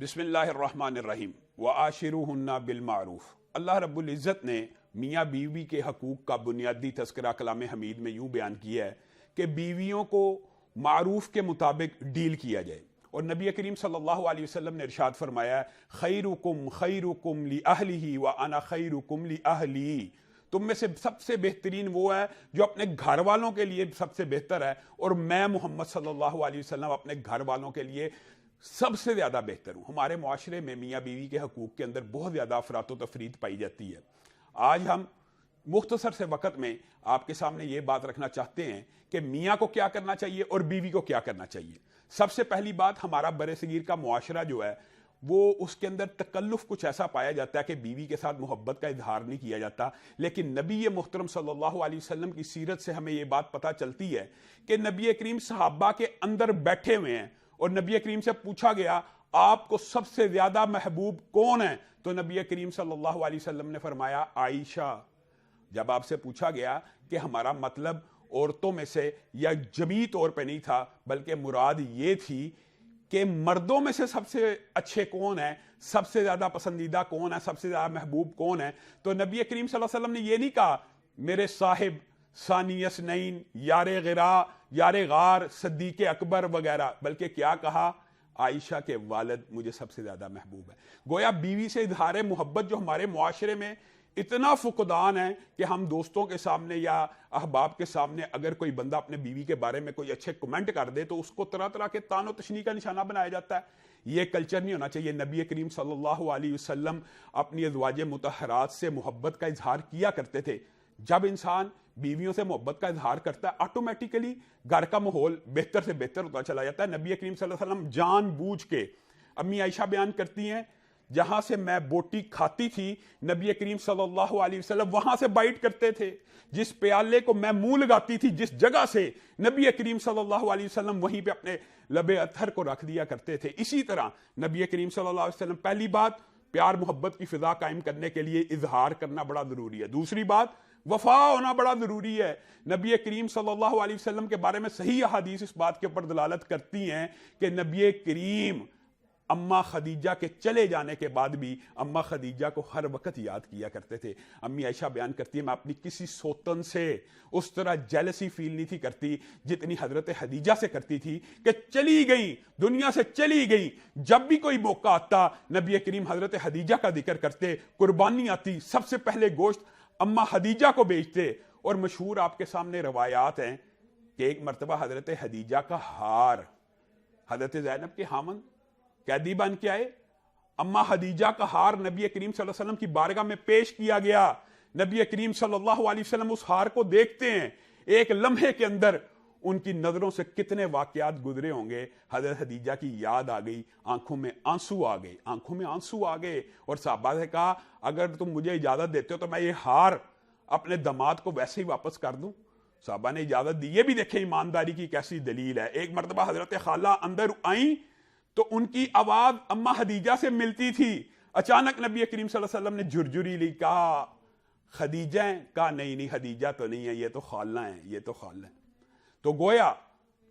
بسم اللہ الرحمن الرحیم وعاشروہن بالمعروف۔ اللہ رب العزت نے میاں بیوی کے حقوق کا بنیادی تذکرہ کلام حمید میں یوں بیان کیا ہے کہ بیویوں کو معروف کے مطابق ڈیل کیا جائے، اور نبی کریم صلی اللہ علیہ وسلم نے ارشاد فرمایا خیرکم خیرکم لأہلہ وانا خیرکم لأہلی، تم میں سے سب سے بہترین وہ ہے جو اپنے گھر والوں کے لیے سب سے بہتر ہے، اور میں محمد صلی اللہ علیہ وسلم اپنے گھر والوں کے لیے سب سے زیادہ بہتر ہوں۔ ہمارے معاشرے میں میاں بیوی کے حقوق کے اندر بہت زیادہ افراط و تفریط پائی جاتی ہے۔ آج ہم مختصر سے وقت میں آپ کے سامنے یہ بات رکھنا چاہتے ہیں کہ میاں کو کیا کرنا چاہیے اور بیوی کو کیا کرنا چاہیے۔ سب سے پہلی بات، ہمارا برصغیر کا معاشرہ جو ہے وہ اس کے اندر تکلف کچھ ایسا پایا جاتا ہے کہ بیوی کے ساتھ محبت کا اظہار نہیں کیا جاتا، لیکن نبی محترم صلی اللہ علیہ وسلم کی سیرت سے ہمیں یہ بات پتہ چلتی ہے کہ نبی کریم صحابہ کے اندر بیٹھے ہوئے ہیں، اور نبی کریم سے پوچھا گیا آپ کو سب سے زیادہ محبوب کون ہے، تو نبی کریم صلی اللہ علیہ وسلم نے فرمایا عائشہ۔ جب آپ سے پوچھا گیا کہ ہمارا مطلب عورتوں میں سے یا جبی طور پہ نہیں تھا، بلکہ مراد یہ تھی کہ مردوں میں سے سب سے اچھے کون ہیں، سب سے زیادہ پسندیدہ کون ہے، سب سے زیادہ محبوب کون ہے، تو نبی کریم صلی اللہ علیہ وسلم نے یہ نہیں کہا میرے صاحب، ثانی اثنین، یار غرا، یار غار، صدیق اکبر وغیرہ، بلکہ کیا کہا عائشہ کے والد مجھے سب سے زیادہ محبوب ہے۔ گویا بیوی سے اظہار محبت جو ہمارے معاشرے میں اتنا فقدان ہے کہ ہم دوستوں کے سامنے یا احباب کے سامنے اگر کوئی بندہ اپنے بیوی کے بارے میں کوئی اچھے کمنٹ کر دے تو اس کو طرح طرح کے طعن و تشنیع کا نشانہ بنایا جاتا ہے۔ یہ کلچر نہیں ہونا چاہیے۔ نبی کریم صلی اللہ علیہ وسلم اپنی ازواج مطہرات سے محبت کا اظہار کیا کرتے تھے۔ جب انسان بیویوں سے محبت کا اظہار کرتا ہے آٹومیٹیکلی گھر کا ماحول بہتر سے بہتر ہوتا چلا جاتا ہے۔ نبی کریم صلی اللہ علیہ وسلم جان بوجھ کے، امی عائشہ بیان کرتی ہیں، جہاں سے میں بوٹی کھاتی تھی نبی کریم صلی اللہ علیہ وسلم وہاں سے بائٹ کرتے تھے، جس پیالے کو میں منہ لگاتی تھی جس جگہ سے، نبی کریم صلی اللہ علیہ وسلم وہیں پہ اپنے لب اطہر کو رکھ دیا کرتے تھے۔ اسی طرح نبی کریم صلی اللہ علیہ وسلم، پہلی بات پیار محبت کی فضا قائم کرنے کے لیے اظہار کرنا بڑا ضروری ہے۔ دوسری بات، وفا ہونا بڑا ضروری ہے۔ نبی کریم صلی اللہ علیہ وسلم کے بارے میں صحیح احادیث اس بات کے اوپر دلالت کرتی ہیں کہ نبی کریم اماں خدیجہ کے چلے جانے کے بعد بھی اماں خدیجہ کو ہر وقت یاد کیا کرتے تھے۔ امی عائشہ بیان کرتی ہے میں اپنی کسی سوتن سے اس طرح جیلسی فیل نہیں تھی کرتی جتنی حضرت خدیجہ سے کرتی تھی کہ چلی گئی، دنیا سے چلی گئی، جب بھی کوئی موقع آتا نبی کریم حضرت خدیجہ کا ذکر کرتے، قربانی آتی سب سے پہلے گوشت اماں خدیجہ کو بیچتے۔ اور مشہور آپ کے سامنے روایات ہیں کہ ایک مرتبہ حضرت خدیجہ کا ہار حضرت زینب کے خاوند قیدی بن کے آئے، اماں خدیجہ کا ہار نبی کریم صلی اللہ علیہ وسلم کی بارگاہ میں پیش کیا گیا۔ نبی کریم صلی اللہ علیہ وسلم اس ہار کو دیکھتے ہیں، ایک لمحے کے اندر ان کی نظروں سے کتنے واقعات گزرے ہوں گے، حضرت خدیجہ کی یاد آ گئی، آنکھوں میں آنسو آ گئے، آنکھوں میں آنسو آ گئے، اور صحابہ سے کہا اگر تم مجھے اجازت دیتے ہو تو میں یہ ہار اپنے داماد کو ویسے ہی واپس کر دوں۔ صحابہ نے اجازت دی۔ یہ بھی دیکھیں ایمانداری کی کیسی دلیل ہے۔ ایک مرتبہ حضرت خالہ اندر آئیں تو ان کی آواز اماں خدیجہ سے ملتی تھی، اچانک نبی کریم صلی اللہ علیہ وسلم نے جھرجھری لی، کہا خدیجہ ہیں؟ کہا نہیں خدیجہ تو نہیں ہے، یہ تو خالہ ہیں، یہ تو خالہ ہیں۔ تو گویا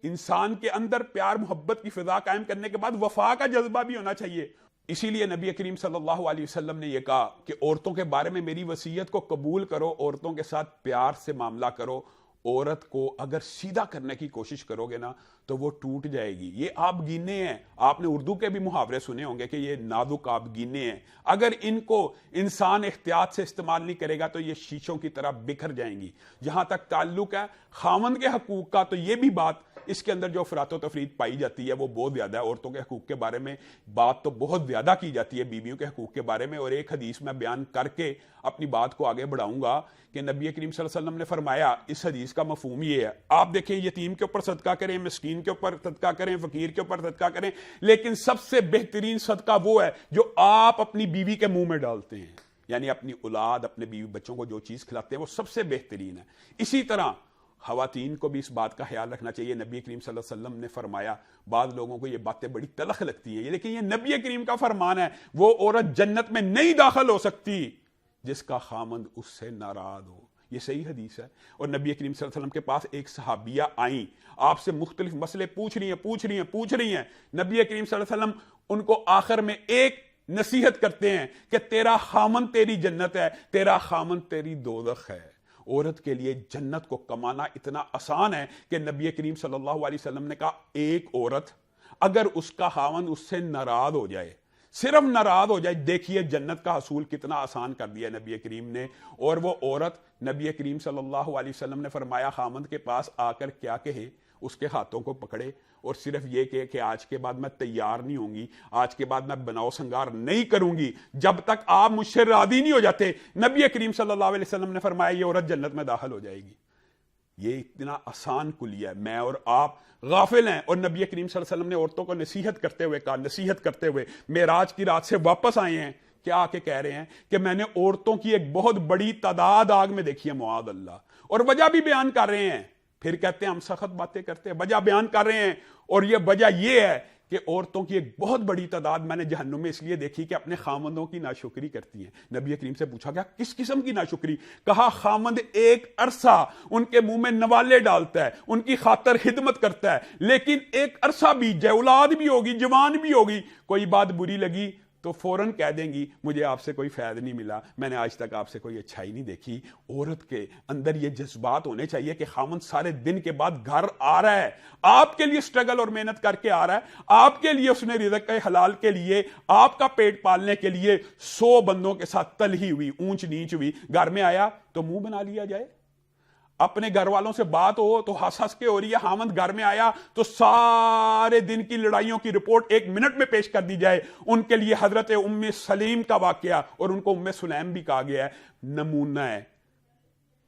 انسان کے اندر پیار محبت کی فضا قائم کرنے کے بعد وفا کا جذبہ بھی ہونا چاہیے۔ اسی لیے نبی کریم صلی اللہ علیہ وسلم نے یہ کہا کہ عورتوں کے بارے میں میری وصیت کو قبول کرو، عورتوں کے ساتھ پیار سے معاملہ کرو۔ عورت کو اگر سیدھا کرنے کی کوشش کرو گے نا تو وہ ٹوٹ جائے گی۔ یہ آپ گینے ہیں، آپ نے اردو کے بھی محاورے سنے ہوں گے کہ یہ نازک آپ گینے ہیں، اگر ان کو انسان احتیاط سے استعمال نہیں کرے گا تو یہ شیشوں کی طرح بکھر جائیں گی۔ جہاں تک تعلق ہے خاوند کے حقوق کا، تو یہ بھی بات اس کے اندر جو افراط و تفریط پائی جاتی ہے وہ بہت زیادہ ہے۔ عورتوں کے حقوق کے بارے میں بات تو بہت زیادہ کی جاتی ہے بیویوں کے حقوق کے بارے میں، اور ایک حدیث میں بیان کر کے اپنی بات کو آگے بڑھاؤں گا کہ نبی کریم صلی اللہ علیہ وسلم نے فرمایا، اس حدیث کا مفہوم یہ ہے، آپ دیکھیں یتیم کے اوپر صدقہ کریں، مسکین کے اوپر صدقہ کریں، فقیر کے اوپر صدقہ کریں، لیکن سب سے بہترین صدقہ وہ ہے جو آپ اپنی بیوی کے منہ میں ڈالتے ہیں، یعنی اپنی اولاد، اپنے بیوی بچوں کو جو چیز کھلاتے ہیں وہ سب سے بہترین ہے۔ اسی طرح خواتین کو بھی اس بات کا خیال رکھنا چاہیے۔ نبی کریم صلی اللہ علیہ وسلم نے فرمایا، بعض لوگوں کو یہ باتیں بڑی تلخ لگتی ہیں لیکن یہ نبی کریم کا فرمان ہے، وہ عورت جنت میں نہیں داخل ہو سکتی جس کا خامند اس سے ناراض ہو۔ یہ صحیح حدیث ہے۔ اور نبی کریم صلی اللہ علیہ وسلم کے پاس ایک صحابیہ آئیں، آپ سے مختلف مسئلے پوچھ رہی ہیں۔ نبی کریم صلی اللہ علیہ وسلم ان کو آخر میں ایک نصیحت کرتے ہیں کہ تیرا خامن تیری جنت ہے، تیرا خامن تیری دوزخ ہے۔ عورت کے لیے جنت کو کمانا اتنا آسان ہے کہ نبی کریم صلی اللہ علیہ وسلم نے کہا ایک عورت اگر اس کا خامن اس سے ناراض ہو جائے، صرف ناراض ہو جائے، دیکھیے جنت کا حصول کتنا آسان کر دیا نبی کریم نے۔ اور وہ عورت نبی کریم صلی اللہ علیہ وسلم نے فرمایا خامند کے پاس آ کر کیا کہے، اس کے ہاتھوں کو پکڑے اور صرف یہ کہے کہ آج کے بعد میں تیار نہیں ہوں گی، آج کے بعد میں بناؤ سنگار نہیں کروں گی جب تک آپ مجھ سے راضی نہیں ہو جاتے۔ نبی کریم صلی اللہ علیہ وسلم نے فرمایا یہ عورت جنت میں داخل ہو جائے گی۔ یہ اتنا آسان کلیہ ہے، میں اور آپ غافل ہیں۔ اور نبی کریم صلی اللہ علیہ وسلم نے عورتوں کو نصیحت کرتے ہوئے کہا، نصیحت کرتے ہوئے معراج کی رات سے واپس آئے ہیں، کیا آ کے کہہ رہے ہیں کہ میں نے عورتوں کی ایک بہت بڑی تعداد آگ میں دیکھی ہے معاذ اللہ، اور وجہ بھی بیان کر رہے ہیں۔ پھر کہتے ہیں ہم سخت باتیں کرتے ہیں، وجہ بیان کر رہے ہیں، اور یہ وجہ یہ ہے کہ عورتوں کی ایک بہت بڑی تعداد میں نے جہنم میں اس لیے دیکھی کہ اپنے خامندوں کی ناشکری کرتی ہیں۔ نبی کریم سے پوچھا گیا کس قسم کی ناشکری؟ کہا خامند ایک عرصہ ان کے منہ میں نوالے ڈالتا ہے، ان کی خاطر خدمت کرتا ہے، لیکن ایک عرصہ بیت جائے، اولاد بھی ہوگی، جوان بھی ہوگی، کوئی بات بری لگی تو فوراً کہہ دیں گی مجھے آپ سے کوئی فائدہ نہیں ملا، میں نے آج تک آپ سے کوئی اچھائی نہیں دیکھی۔ عورت کے اندر یہ جذبات ہونے چاہیے کہ خامن سارے دن کے بعد گھر آ رہا ہے، آپ کے لیے سٹرگل اور محنت کر کے آ رہا ہے، آپ کے لیے اس نے رزق کے حلال کے لیے، آپ کا پیٹ پالنے کے لیے 100 بندوں کے ساتھ تلہی ہوئی، اونچ نیچ ہوئی، گھر میں آیا تو منہ بنا لیا جائے۔ اپنے گھر والوں سے بات ہو تو ہنس ہنس کے ہو رہی ہے، خامند گھر میں آیا تو سارے دن کی لڑائیوں کی رپورٹ 1 منٹ میں پیش کر دی جائے۔ ان کے لیے حضرت ام سلیم کا واقعہ، اور ان کو ام سلیم بھی کہا گیا ہے، نمونہ ہے،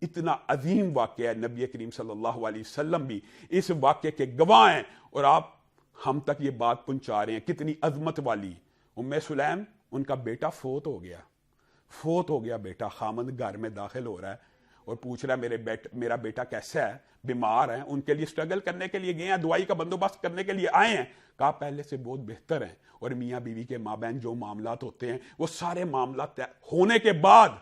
اتنا عظیم واقعہ ہے۔ نبی کریم صلی اللہ علیہ وسلم بھی اس واقعے کے گواہ ہیں، اور آپ ہم تک یہ بات پہنچا رہے ہیں کتنی عظمت والی۔ ام سلیم ان کا بیٹا فوت ہو گیا بیٹا، خامند گھر میں داخل ہو رہا ہے اور پوچھ رہا ہے میرا بیٹا کیسا ہے، بیمار ہیں، ان کے لیے سٹرگل کرنے کے لیے گئے ہیں، دوائی کا بندوبست کرنے کے لیے آئے ہیں۔ کہا پہلے سے بہت بہتر ہیں۔ اور میاں بیوی کے مابین جو معاملات ہوتے ہیں وہ سارے معاملات ہونے کے بعد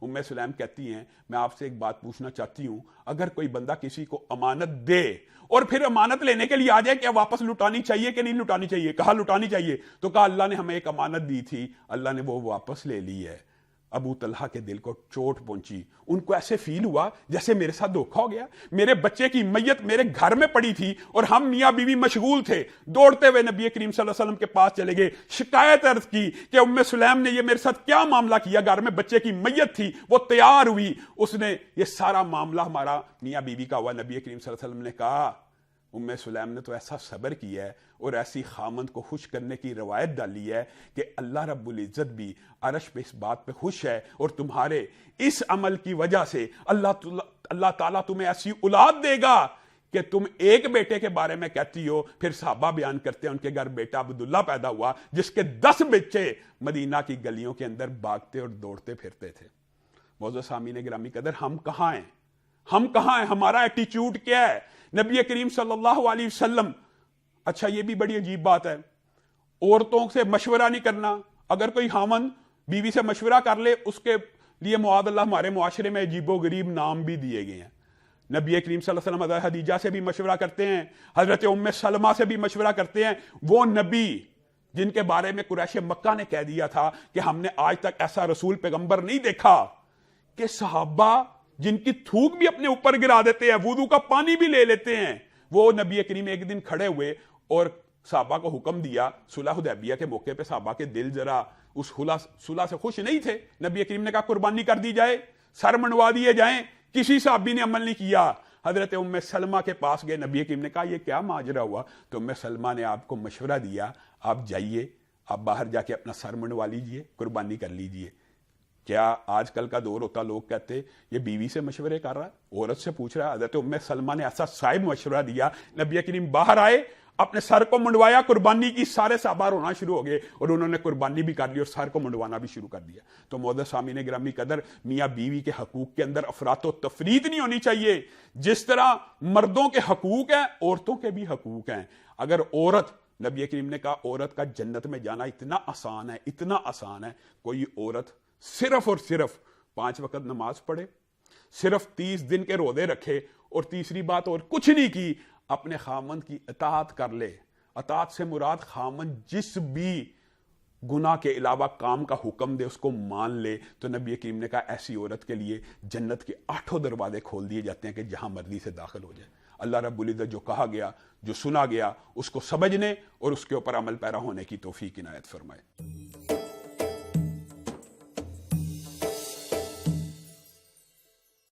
ام سلیم کہتی ہیں میں آپ سے ایک بات پوچھنا چاہتی ہوں، اگر کوئی بندہ کسی کو امانت دے اور پھر امانت لینے کے لیے آ جائے کیا واپس لٹانی چاہیے کہ نہیں لٹانی چاہیے؟ کہا لٹانی چاہیے۔ تو کہا اللہ نے ہمیں ایک امانت دی تھی، اللہ نے وہ واپس لے لی ہے۔ ابو طلحہ کے دل کو چوٹ پہنچی، ان کو ایسے فیل ہوا جیسے میرے ساتھ دھوکا ہو گیا، میرے بچے کی میت میرے گھر میں پڑی تھی اور ہم میاں بیوی مشغول تھے۔ دوڑتے ہوئے نبی کریم صلی اللہ علیہ وسلم کے پاس چلے گئے، شکایت عرض کی کہ ام سلیم نے یہ میرے ساتھ کیا معاملہ کیا، گھر میں بچے کی میت تھی، وہ تیار ہوئی، اس نے یہ سارا معاملہ ہمارا میاں بیوی کا ہوا۔ نبی کریم صلی اللہ علیہ وسلم نے کہا ام سلیم نے تو ایسا صبر کیا ہے اور ایسی خامند کو خوش کرنے کی روایت ڈالی ہے کہ اللہ رب العزت بھی عرش پہ اس بات پہ خوش ہے، اور تمہارے اس عمل کی وجہ سے اللہ تعالیٰ تمہیں ایسی اولاد دے گا کہ تم ایک بیٹے کے بارے میں کہتی ہو، پھر صحابہ بیان کرتے ہیں ان کے گھر بیٹا عبداللہ پیدا ہوا جس کے 10 بچے مدینہ کی گلیوں کے اندر بھاگتے اور دوڑتے پھرتے تھے۔ معزز سامعین گرامی قدر، ہم کہاں ہیں؟ ہمارا ایٹیچیوڈ کیا ہے؟ نبی کریم صلی اللہ علیہ وسلم، اچھا یہ بھی بڑی عجیب بات ہے، عورتوں سے مشورہ نہیں کرنا۔ اگر کوئی خامن بیوی سے مشورہ کر لے اس کے لیے معاذ اللہ ہمارے معاشرے میں عجیب و غریب نام بھی دیے گئے ہیں۔ نبی کریم صلی اللہ علیہ وسلم حضرت خدیجہ سے بھی مشورہ کرتے ہیں، حضرت ام سلمہ سے بھی مشورہ کرتے ہیں، وہ نبی جن کے بارے میں قریش مکہ نے کہہ دیا تھا کہ ہم نے آج تک ایسا رسول پیغمبر نہیں دیکھا، کہ صحابہ جن کی تھوک بھی اپنے اوپر گرا دیتے ہیں، وضو کا پانی بھی لے لیتے ہیں، وہ نبی کریم ایک دن کھڑے ہوئے اور صحابہ کو حکم دیا، صلح حدیبیہ کے موقع پہ صحابہ کے دل ذرا اس صلح سے خوش نہیں تھے، نبی کریم نے کہا قربانی کر دی جائے، سر منڈوا دیے جائیں، کسی صحابی نے عمل نہیں کیا۔ حضرت ام سلمہ کے پاس گئے، نبی کریم نے کہا یہ کیا ماجرا ہوا؟ تو ام سلمہ نے آپ کو مشورہ دیا، آپ جائیے، آپ باہر جا کے اپنا سر منڈوا لیجئے، قربانی کر لیجئے۔ کیا آج کل کا دور ہوتا لوگ کہتے یہ بیوی سے مشورے کر رہا ہے، عورت سے پوچھ رہا ہے؟ حضرت ام سلمہ نے ایسا صاحب مشورہ دیا، نبی کریم باہر آئے، اپنے سر کو منڈوایا، قربانی کی، سارے صحابہ رونا شروع ہو گئے اور انہوں نے قربانی بھی کر لی اور سر کو منڈوانا بھی شروع کر دیا۔ تو معزز سامعین گرامی قدر، میاں بیوی کے حقوق کے اندر افراط و تفریط نہیں ہونی چاہیے۔ جس طرح مردوں کے حقوق ہیں عورتوں کے بھی حقوق ہیں۔ اگر عورت، نبی کریم نے کہا عورت کا جنت میں جانا اتنا آسان ہے، کوئی عورت صرف اور صرف 5 وقت نماز پڑھے، صرف 30 دن کے روزے رکھے، اور تیسری بات اور کچھ نہیں کی، اپنے خامند کی اطاعت کر لے، اطاعت سے مراد خامن جس بھی گناہ کے علاوہ کام کا حکم دے اس کو مان لے، تو نبی کریم نے کہا ایسی عورت کے لیے جنت کے 8 دروازے کھول دیے جاتے ہیں کہ جہاں مرضی سے داخل ہو جائے۔ اللہ رب العزت جو کہا گیا، جو سنا گیا، اس کو سمجھنے اور اس کے اوپر عمل پیرا ہونے کی توفیق عنایت فرمائے۔